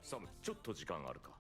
サム、ちょっと時間あるか？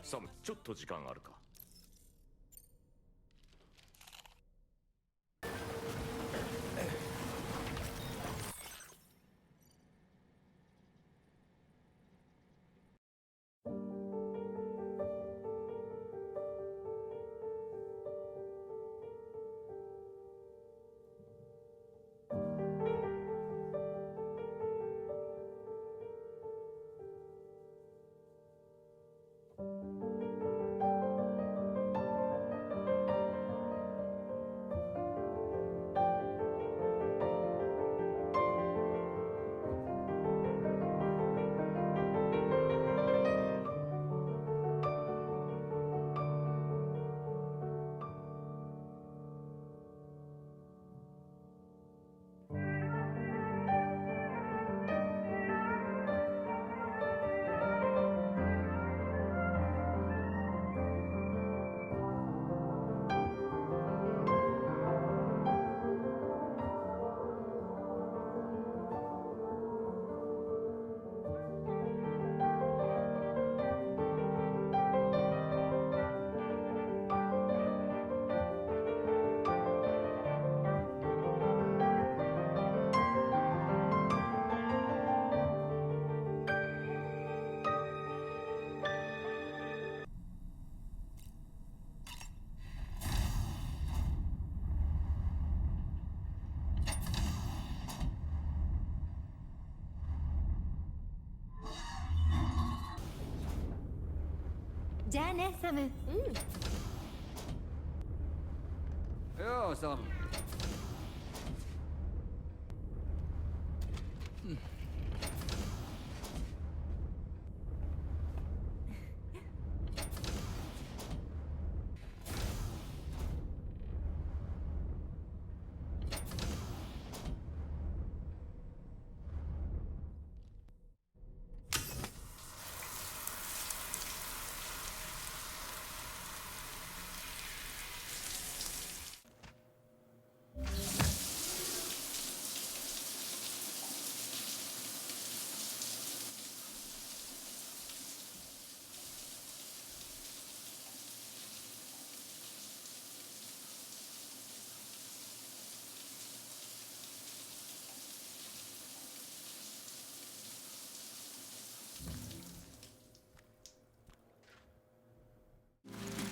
サム、ちょっと時間あるか？じゃあね、サム。よう、サム。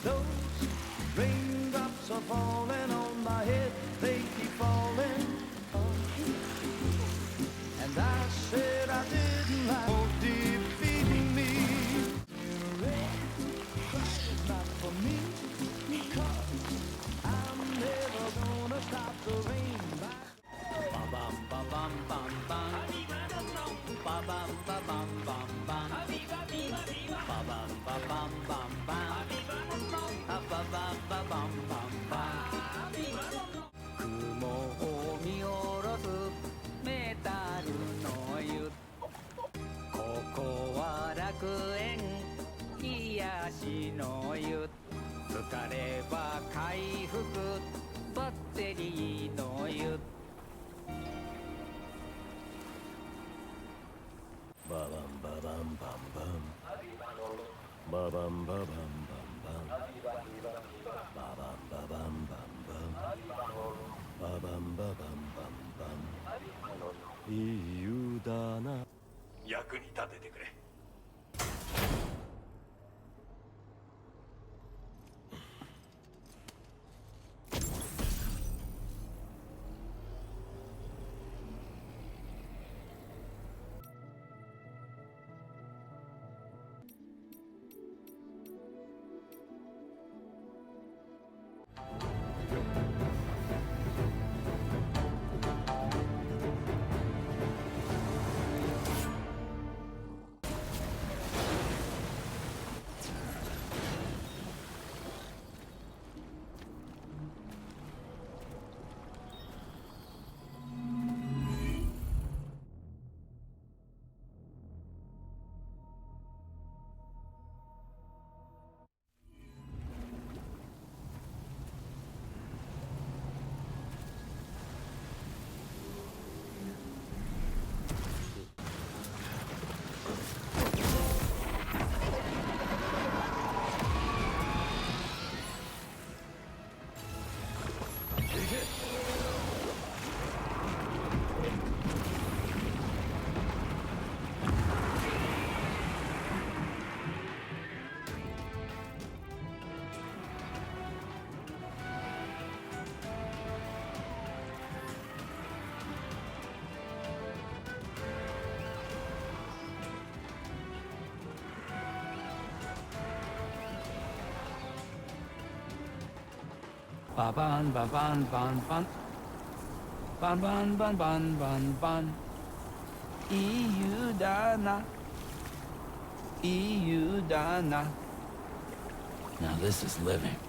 Those raindrops are falling on my head, they keep falling. And I said I didn't like for defeating me. It's not for me, 'cause I'm never gonna stop the rain. Ba bam ba bam bam bam. Ba bam ba bam bam bam. Ba bam ba bam bam bam. Ba bam ba bam bam bam. 雲を見下ろすメタルの湯。ここは楽園癒しの湯。疲れは回復バッテリーの湯。ババンババンバンバンババンババンバンバンババンババンバンバンババンババンバンバンいい湯だな。役に立ててくれ。Ba ban ba ban ban ban. Ban ban ban ban ban ban. Iudana. Iudana. Now this is living.